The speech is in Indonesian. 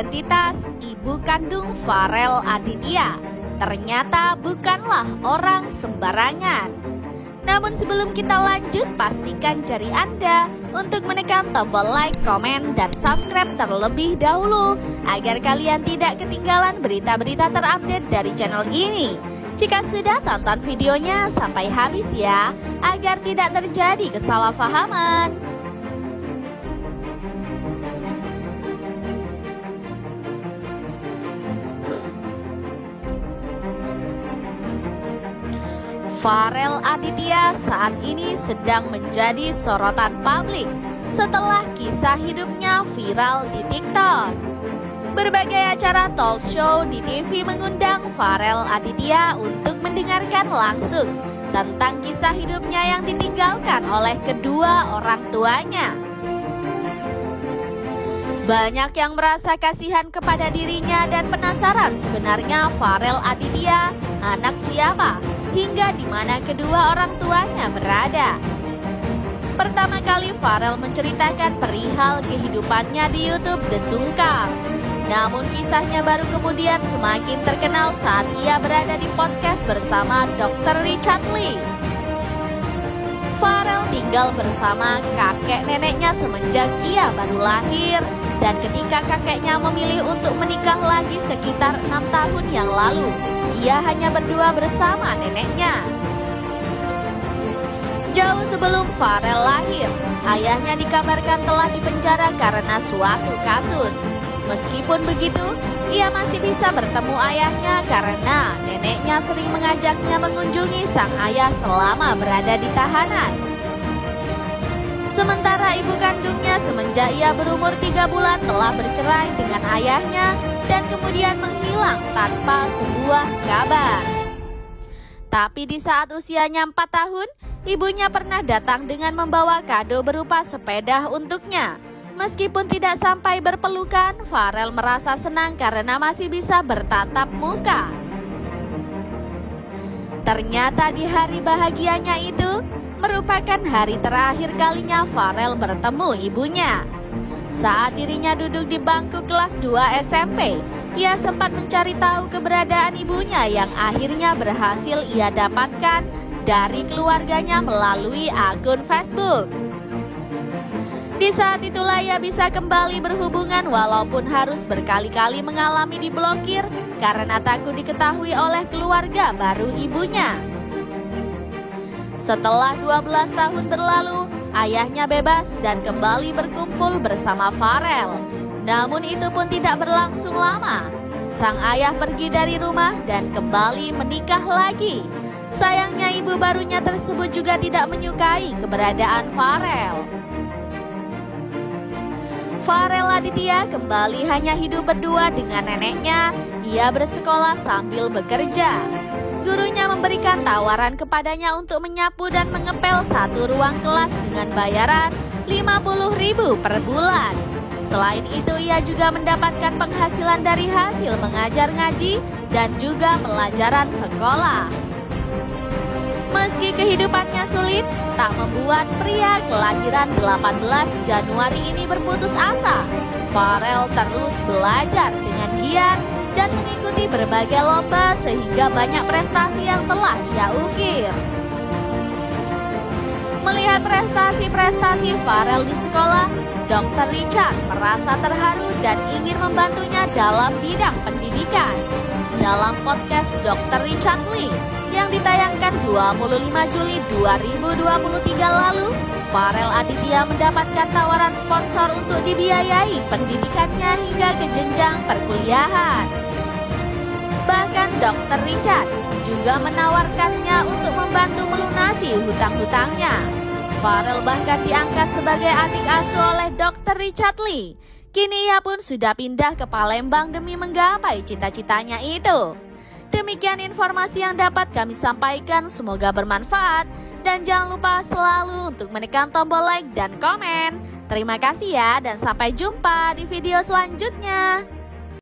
identitas ibu kandung Farel Aditya ternyata bukanlah orang sembarangan. Namun sebelum kita lanjut, pastikan jari Anda untuk menekan tombol like, komen, dan subscribe terlebih dahulu agar kalian tidak ketinggalan berita-berita terupdate dari channel ini. Jika sudah, tonton videonya sampai habis ya, agar tidak terjadi kesalahpahaman. Farel Aditya saat ini sedang menjadi sorotan publik setelah kisah hidupnya viral di TikTok. Berbagai acara talk show di TV mengundang Farel Aditya untuk mendengarkan langsung tentang kisah hidupnya yang ditinggalkan oleh kedua orang tuanya. Banyak yang merasa kasihan kepada dirinya dan penasaran sebenarnya Farel Aditya anak siapa hingga di mana kedua orang tuanya berada. Pertama kali Farel menceritakan perihal kehidupannya di YouTube The Sungkars. Namun kisahnya baru kemudian semakin terkenal saat ia berada di podcast bersama Dr. Richard Lee. Farel tinggal bersama kakek neneknya semenjak ia baru lahir, dan ketika kakeknya memilih untuk menikah lagi sekitar 6 tahun yang lalu, ia hanya berdua bersama neneknya. Jauh sebelum Farel lahir, ayahnya dikabarkan telah dipenjara karena suatu kasus. Meskipun begitu, ia masih bisa bertemu ayahnya karena neneknya sering mengajaknya mengunjungi sang ayah selama berada di tahanan. Sementara ibu kandungnya semenjak ia berumur 3 bulan telah bercerai dengan ayahnya dan kemudian menghilang tanpa sebuah kabar. Tapi di saat usianya 4 tahun, ibunya pernah datang dengan membawa kado berupa sepeda untuknya. Meskipun tidak sampai berpelukan, Farel merasa senang karena masih bisa bertatap muka. Ternyata di hari bahagianya itu merupakan hari terakhir kalinya Farel bertemu ibunya. Saat dirinya duduk di bangku kelas 2 SMP, ia sempat mencari tahu keberadaan ibunya yang akhirnya berhasil ia dapatkan dari keluarganya melalui akun Facebook. Di saat itulah ia bisa kembali berhubungan walaupun harus berkali-kali mengalami diblokir karena takut diketahui oleh keluarga baru ibunya. Setelah 12 tahun berlalu, ayahnya bebas dan kembali berkumpul bersama Farel. Namun itu pun tidak berlangsung lama. Sang ayah pergi dari rumah dan kembali menikah lagi. Sayangnya ibu barunya tersebut juga tidak menyukai keberadaan Farel. Farel Aditya kembali hanya hidup berdua dengan neneknya. Ia bersekolah sambil bekerja. Gurunya memberikan tawaran kepadanya untuk menyapu dan mengepel satu ruang kelas dengan bayaran 50.000 per bulan. Selain itu, ia juga mendapatkan penghasilan dari hasil mengajar ngaji dan juga pelajaran sekolah. Meski kehidupannya sulit, tak membuat pria kelahiran 18 Januari ini berputus asa. Farel terus belajar dengan giat dan mengikuti berbagai lomba sehingga banyak prestasi yang telah ia ukir. Melihat prestasi-prestasi Farel di sekolah, Dr. Richard merasa terharu dan ingin membantunya dalam bidang pendidikan. Dalam podcast Dr. Richard Lee yang ditayangkan 25 Juli 2023 lalu, Farel Aditya mendapatkan tawaran sponsor untuk dibiayai pendidikannya hingga ke jenjang perkuliahan. Bahkan Dr. Richard juga menawarkannya untuk membantu melunasi hutang-hutangnya. Farel bahkan diangkat sebagai adik asuh oleh Dr. Richard Lee. Kini ia pun sudah pindah ke Palembang demi menggapai cita-citanya itu. Demikian informasi yang dapat kami sampaikan, semoga bermanfaat. Dan jangan lupa selalu untuk menekan tombol like dan komen. Terima kasih ya, dan sampai jumpa di video selanjutnya.